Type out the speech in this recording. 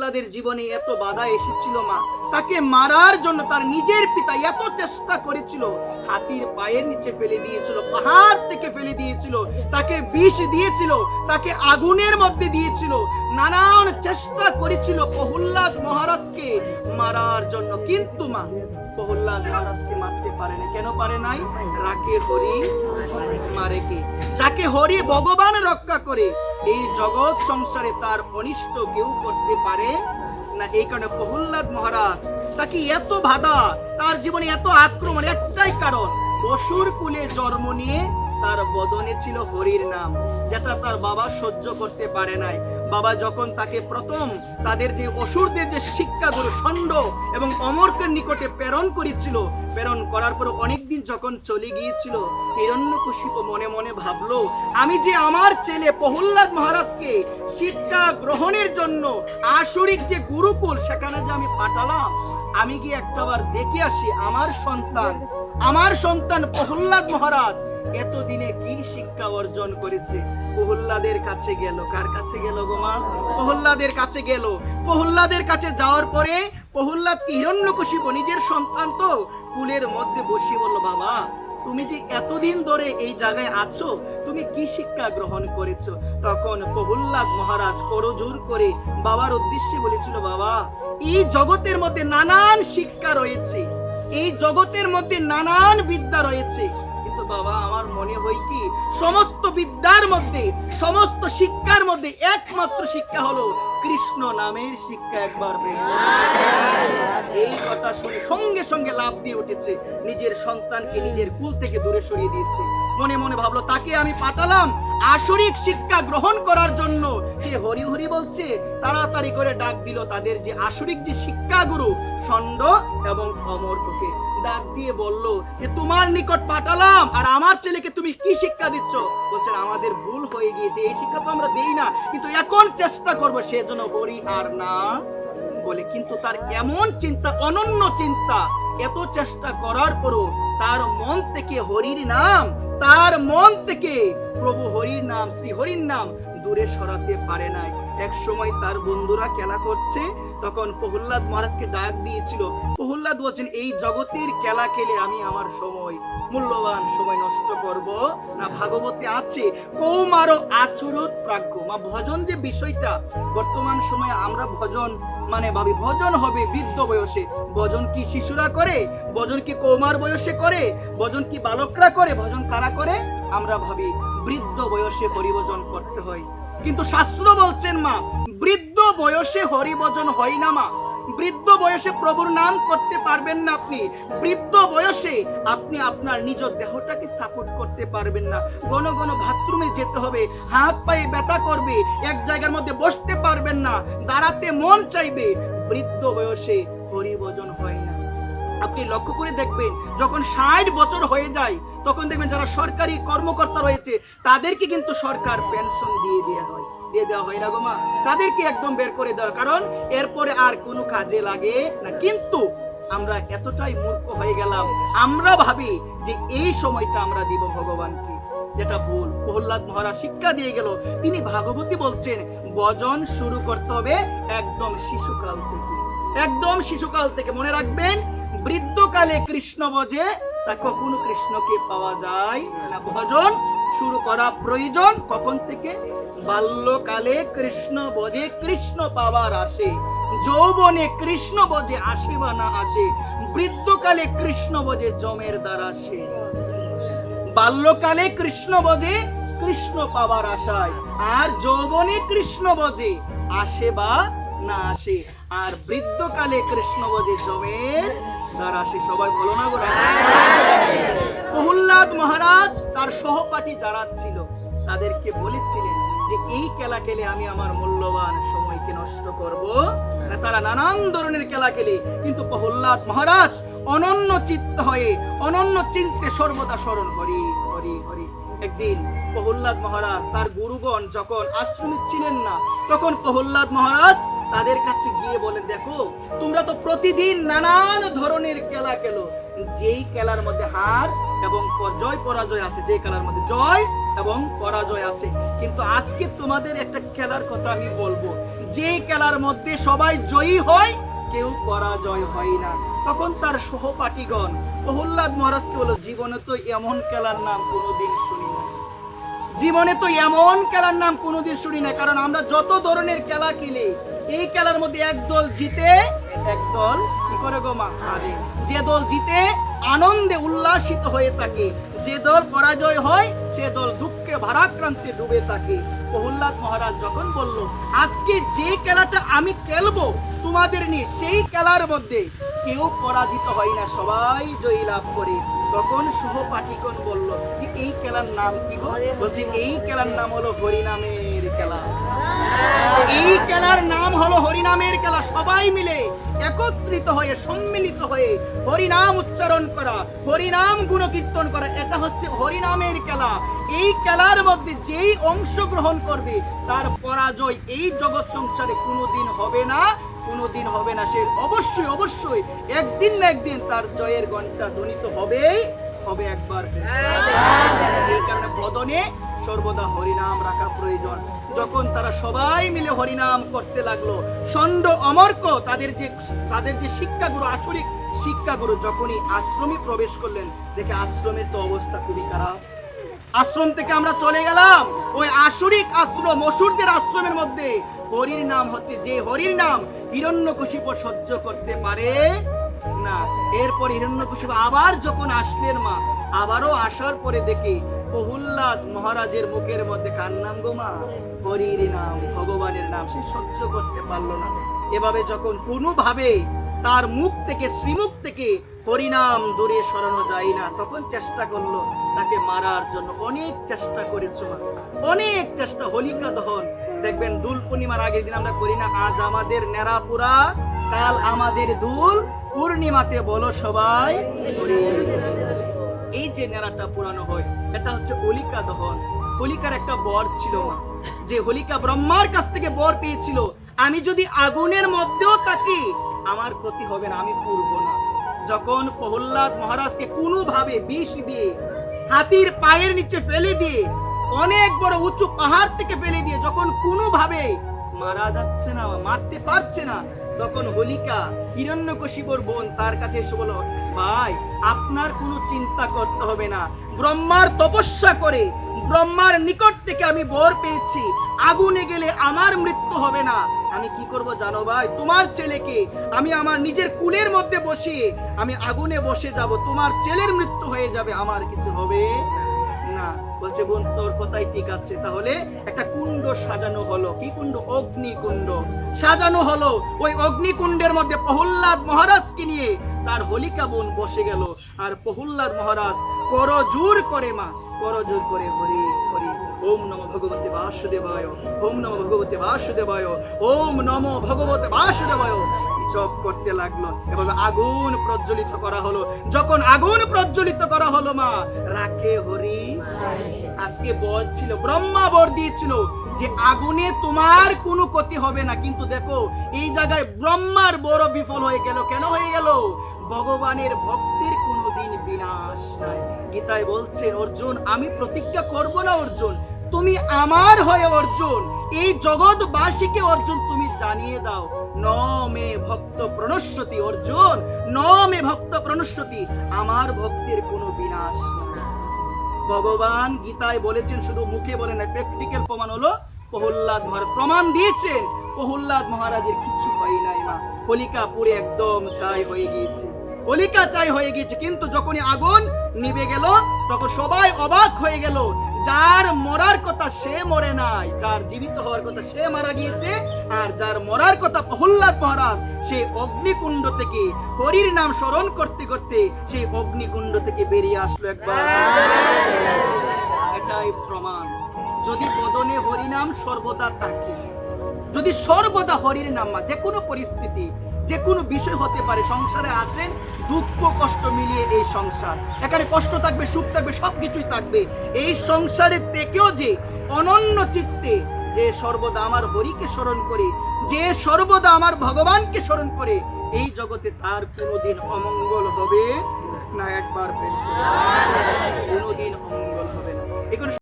প্রহল্লাদের জীবনে এত বাধা এসেছিল মা, তাকে মারার জন্য তার নিজের পিতা এত চেষ্টা করেছিল, হাতির পায়ের নিচে ফেলে দিয়েছিল, পাহাড় থেকে ফেলে দিয়েছিল, তাকে বিষ দিয়েছিল, তাকে আগুনের মধ্যে দিয়েছিল, নানান চেষ্টা করেছিল প্রহল্লাদ মহারাজকে মারার জন্য। কিন্তু মা প্রহল্লাদ মহারাজকে মারতে পারে না। কেন পারে নাই? রাখে হরি মারে কে। যাকে হরি ভগবান রক্ষা করে, এই জগৎ সংসারে তার অনিষ্ট কেউ করতে পারে না। এই কারণে প্রহল্লাদ মহারাজ তাকে এত বাধা, তার জীবনে এত আক্রমণ, একটাই কারণ, অসুর কুলে জন্ম নিয়ে তার বদনে ছিল হরির নাম, যেটা তার বাবা সহ্য করতে পারে নাই। বাবা যখন তাকে প্রথম তাদের যে অসুরদের যে শিক্ষাগুরু ষণ্ড এবং অমরকের নিকটে প্রেরণ করেছিল, প্রেরণ করার পর অনেকদিন যখন চলে গিয়েছিল, হিরণ্যকশিপু মনে মনে ভাবলো, আমি যে আমার ছেলে প্রহল্লাদ মহারাজকে শিক্ষা গ্রহণের জন্য আসরিক যে গুরুকুল সেখানে যে আমি পাঠালাম, আমি গিয়ে একটাবার দেখে আসি আমার সন্তান প্রহল্লাদ মহারাজ এতদিনে কি শিক্ষা অর্জন করেছে। প্রহল্লাদের কাছে গেল। কার কাছে গেল গো মা? প্রহল্লাদের কাছে গেল। প্রহল্লাদের কাছে যাওয়ার পরে প্রহল্লাদকে হিরণ্যকশিপু নিজের সন্তান তো কুলের মধ্যে বসিয়ে বলল, বাবা তুমি যে এতদিন ধরে এই জায়গায় আছো, তুমি কি শিক্ষা গ্রহণ করেছো? তখন প্রহল্লাদ মহারাজ করজোর করে বাবার উদ্দেশ্যে বলেছিল, বাবা এই জগতের মধ্যে নানান শিক্ষা রয়েছে, এই জগতের মধ্যে নানান বিদ্যা রয়েছে, কিন্তু বাবা আমার মনে হয় কি সমস্ত বিদ্যার মধ্যে, সমস্ত শিক্ষার মধ্যে একমাত্র শিক্ষা হলো কৃষ্ণ নামের শিক্ষা। একবার এই কথা শুনে সঙ্গে সঙ্গে লাফ দিয়ে উঠেছে, নিজের সন্তানকে নিজের কুল থেকে দূরে সরিয়ে দিয়েছে। মনে মনে ভাবলো, তাকে আমি পাঠালাম আসরিক শিক্ষা গ্রহণ করার জন্য, সে হরি হরি বলছে। তাড়াতাড়ি করে ডাক দিল তাদের যে আসরিক যে শিক্ষাগুরু ষণ্ড এবং অমরকে, ডাক দিয়ে বলল যে তোমার নিকট পাঠালাম, আর আমার ছেলেকে তুমি কি শিক্ষা দিচ্ছ? বলছেন আমাদের ভুল হয়ে গিয়েছে, এই শিক্ষা তো আমরা দেই না, কিন্তু এখন চেষ্টা করবো সেজন্য হরি আর না বলে। কিন্তু তার এমন চিন্তা, অনন্য চিন্তা, এত চেষ্টা করার পরও তার মন থেকে হরির নাম, তার মন থেকে প্রভু হরির নাম, শ্রী হরির নাম দূরে সরাতে পারে নাই। এক সময় তার বন্ধুরা খেলা করছে, তখন প্রহল্লাদ মহারাজকে ডাক দিয়েছিল। প্রহল্লাদ বলছেন, এই জগতের খেলা খেলে আমি আমার সময়, মূল্যবান সময় নষ্ট করব না? ভাগবতে আছে কৌমার আচরত প্রাজ্ঞ। মা ভজন যে বিষয়টা, বর্তমান সময়ে আমরা ভজন মানে ভাবি ভজন হবে বৃদ্ধ বয়সে। ভজন কি শিশুরা করে? ভজন কি কৌমার বয়সে করে? ভজন কি বালকরা করে? ভজন কারা করে? আমরা ভাবি বৃদ্ধ বয়সে হরিভজন করতে হয়, কিন্তু শাস্ত্র বলছেন মা বৃদ্ধ বয়সে হরিভজন হয় না মা। বৃদ্ধ বয়সে প্রভুর নাম করতে পারবেন না আপনি। বৃদ্ধ বয়সে আপনি আপনার নিজ দেহটাকে সাপোর্ট করতে পারবেন না। ঘন ঘন বাথরুমে যেতে হবে, হাত পায়ে ব্যথা করবে, এক জায়গার মধ্যে বসতে পারবেন না, দাঁড়াতে মন চাইবে। বৃদ্ধ বয়সে হরিভজন হয় না। আপনি লক্ষ্য করে দেখবেন, যখন 60 বছর হয়ে যায়, তখন দেখবেন যারা সরকারি কর্মকর্তা রয়েছে তাদেরকে কিন্তু সরকার পেনশন দিয়ে দেওয়া হয় না গো মা, তাদেরকে একদম বের করে দেওয়া, কারণ এরপরে আর কোনো কাজে লাগে না। কিন্তু আমরা এতটাই মূর্খ হয়ে গেলাম, আমরা ভাবি যে এই সময়টা আমরা দিব ভগবানকে, যেটা ভুল। প্রহল্লাদ মহারাজ শিক্ষা দিয়ে গেল। তিনি ভাগবতী বলছেন ভজন শুরু করতে হবে একদম শিশুকাল থেকে, একদম শিশুকাল থেকে। মনে রাখবেন, বৃদ্ধকালে কৃষ্ণ ভজে তা কখনো কৃষ্ণকে পাওয়া যায় না। ভজন শুরু করা প্রয়োজন কখন থেকে? বাল্যকালে কৃষ্ণ ভজে কৃষ্ণ পাওয়ার আসে, যৌবনে কৃষ্ণ ভজে আসে বা না আসে, বৃদ্ধকালে কৃষ্ণ ভজে জমের দ্বার আসে। বাল্যকালে কৃষ্ণ ভজে কৃষ্ণ পাওয়ার আশায়, আর যৌবনে কৃষ্ণ ভজে আসে বা না আসে, আর বৃদ্ধকালে কৃষ্ণ ভজে জমের দ্বার আসে। সবাই বলো না গো। প্রহল্লাদ মহারাজ তার সহপাঠী যারা ছিল তাদেরকে বলেছিলেন যে এই খেলা খেলে আমি আমার মূল্যবান সময়কে নষ্ট করব না। তারা নানান ধরনের খেলা খেলে, কিন্তু প্রহল্লাদ মহারাজ অনন্য চিত্ত হয়ে, অনন্য চিন্তে সর্বদা স্মরণ হরি হরি হরি। একদিন প্রহল্লাদ মহারাজ তার গুরুগণ যখন আশ্রমে ছিলেন না, তখন প্রহল্লাদ মহারাজ তাদের কাছে গিয়ে বলে, দেখো তোমরা তো প্রতিদিন নানান ধরনের খেলা খেলো, যেই খেলার মধ্যে হার এবং জয় পরাজয় আছে, যে খেলার মধ্যে জয় এবং পরাজয় আছে, কিন্তু আজকে তোমাদের একটা খেলার কথা আমি বলবো, যে খেলার মধ্যে সবাই জয়ী হয়, কেউ পরাজয় হয় না। তখন তার সহপাঠীগণ প্রহ্লাদ মহারাজকে বলল, জীবনে তো এমন খেলার নাম কোনোদিন শুনি না, জীবনে তো এমন খেলার নাম কোনোদিন শুনি না। কারণ আমরা যত ধরনের খেলা খেলি, এই খেলার মধ্যে এক দল জিতে, এক দল কি করে গো মা হারে। যে দল জিতে আনন্দে উল্লাসিত হয়ে থাকে, যে দল পরাজয় হয় সে দল দুঃখে ভারাক্রান্তে ডুবে থাকে। প্রহ্লাদ মহারাজ যখন বলল, আজকে যে খেলাটা আমি খেলবো তোমাদের নিয়ে, সেই খেলার মধ্যে কেউ পরাজিত হয় না, সবাই জয়ী লাভ করে। তখন সহপাঠীগণ বলল যে এই খেলার নাম কি গো? বলছে এই খেলার নাম হলো হরিনামের খেলা। এই খেলার নাম হলো হরিনামের খেলা। সবাই মিলে একত্রিত হয়ে সম্মিলিত হয়ে হরিনাম উচ্চারণ করা, হরিনাম গুণকীর্তন করা, এটা হচ্ছে হরিনামের খেলা। এই খেলার মধ্যে যেই অংশগ্রহণ করবে তার পরাজয় এই জগৎ সংসারে কোনোদিন হবে না, কোনোদিন হবে না। সে অবশ্যই অবশ্যই একদিন না একদিন তার জয়ের ঘন্টা ধ্বনিত হবেই হবে একবার। এই কারণে বদনে সর্বদা হরিনাম রাখা প্রয়োজন। যখন তারা সবাই মিলে হরিনাম করতে লাগলো, ষণ্ড অমর্ক তাদের যে শিক্ষাগুরু, আসরিক শিক্ষাগুরু যখনই আশ্রমে প্রবেশ করলেন, দেখে আশ্রমের তো অবস্থা খুবই খারাপ। আশ্রম থেকে আমরা চলে গেলাম ওই আসরিক আশ্রম, অসুরদের আশ্রমের মধ্যে। হরির নাম হচ্ছে যে হরির নাম হিরণ্যকশিপু সহ্য করতে পারে না। এরপর হিরণ্যকশিপু আবার যখন আসলেন মা, আবারও আসার পরে দেখি প্রহ্লাদ মহারাজের মুখের মধ্যে কার নাম গো মা? হরির নাম, ভগবানের নাম। সে সহ্য করতে পারলো না। এভাবে যখন কোনোভাবে তার মুখ থেকে, শ্রীমুখ থেকে হরিনাম দূরে সরানো যায় না, তখন চেষ্টা করলো তাকে মারার জন্য। অনেক চেষ্টা করেছো মা, অনেক চেষ্টা। হোলিকা দহন দেখবেন দুল পূর্ণিমার আগের দিন আমরা করি না, আজ আমাদের নেড়াপুরা, কাল আমাদের দুল পূর্ণিমাতে বলো সবাই হরি। এই যে নেড়াটা পুরানো হয়, এটা হচ্ছে হোলিকা দহন। হোলিকার একটা বর ছিল যে হোলিকা ব্রহ্মার কাছ থেকে বর পেয়েছিল, আমি যদি আগুনের মধ্যেও থাকি আমার ক্ষতি হবে না, আমি পুড়ব না। যখন প্রহ্লাদ মহারাজকে কোনোভাবে বিষ দিয়ে হাতির পায়ের নিচে ফেলে দিয়ে, অনেক বড় উঁচু পাহাড় থেকে ফেলে দিয়ে যখন কোনোভাবে মারা যাচ্ছে না, মারতে পারছে না, তখন হোলিকা হিরণ্যকশিপুর বোন তার কাছে এসে বলল, ভাই আপনার কোনো চিন্তা করতে হবে না, ব্রহ্মার তপস্যা করে ব্রহ্মার নিকট থেকে আমি বর পেয়েছি, আগুনে গেলে আমার মৃত্যু হবে না। আমি কি করব জানো ভাই? তোমার ছেলেকে আমি আমার নিজের কুলের মধ্যে বসিয়ে আমি আগুনে বসে যাব, তোমার ছেলের মৃত্যু হয়ে যাবে, আমার কিছু হবে না। বলছে বোন তোর কথাই ঠিক আছে। তাহলে একটা কুণ্ড সাজানো হলো। কি কুণ্ড? অগ্নিকুণ্ড সাজানো হলো। ওই অগ্নিকুণ্ডের মধ্যে প্রহ্লাদ মহারাজকে নিয়ে তার হোলিকা বোন বসে গেল। আর প্রহ্লাদ মহারাজ করজোর করে মা, করজোর করে হরি হরি ওম নমো ভগবতে বাসুদেবায়, ওম নমো ভগবতে বাসুদেবায়, ওম নমো ভগবতে বাসুদেবায় জপ করতে লাগলো। এভাবে আগুন প্রজ্বলিত করা হলো। যখন আগুন প্রজ্বলিত করা হলো মা, রাখে হরি। আজকে বর ছিল, ব্রহ্মা বর দিয়েছিল যে আগুনে তোমার কোনো ক্ষতি হবে না, কিন্তু দেখো এই জায়গায় ব্রহ্মার বড় বিফল হয়ে গেল। কেন হয়ে গেল? ভগবানের ভক্তির কোনোদিন বিনাশ নাই। গীতায় বলছেন অর্জুন আমি প্রতিজ্ঞা করব না অর্জুন, তুমি আমার হয়ে অর্জুন এই জগৎবাসীকে অর্জুন তুমি জানিয়ে দাও, ন মে ভক্ত প্রণশ্যতি অর্জুন, ন মে ভক্ত প্রণশ্যতি, আমার ভক্তির কোনো বিনাশ নাই। ভগবান গীতায় বলেছেন, শুধু মুখে বলে না, প্র্যাকটিক্যাল প্রমাণ হলো প্রহ্লাদ মহারাজ প্রমাণ দিয়েছেন প্রহ্লাদ মহারাজের কিছু হয় নাই মা। হোলিকা পুরে একদম ছাই হয়ে গিয়েছে, হোলিকা ছাই হয়ে গিয়েছে। কিন্তু যখনই আগুন নিভে গেল তখন সবাই অবাক হয়ে গেল। যার মরার কথা সে মরে নাই, যার জীবিত হওয়ার কথা সে মারা গিয়েছে। আর যার মরার কথা প্রহ্লাদ মহারাজ, সে অগ্নিকুণ্ড থেকে হরির নাম স্মরণ করতে করতে সেই অগ্নিকুণ্ড থেকে বেরিয়ে আসলো একবার। এটাই প্রমাণ। যদি বদনে হরিনাম সর্বদা থাকে, যদি সর্বদা হরির নাম, যে কোনো পরিস্থিতি যে কোনো বিষয় হতে পারে, সংসারে আছেন দুঃখ কষ্ট মিলিয়ে এই সংসার, এখানে কষ্ট থাকবে সুখ থাকবে সবকিছুই থাকবে। এই সংসারে থেকেও যে অনন্য চিত্তে যে সর্বদা আমার হরিকে স্মরণ করে, যে সর্বদা আমার ভগবানকে স্মরণ করে, এই জগতে তার কোনোদিন অমঙ্গল হবে না। একবার কোনোদিন অমঙ্গল হবে না।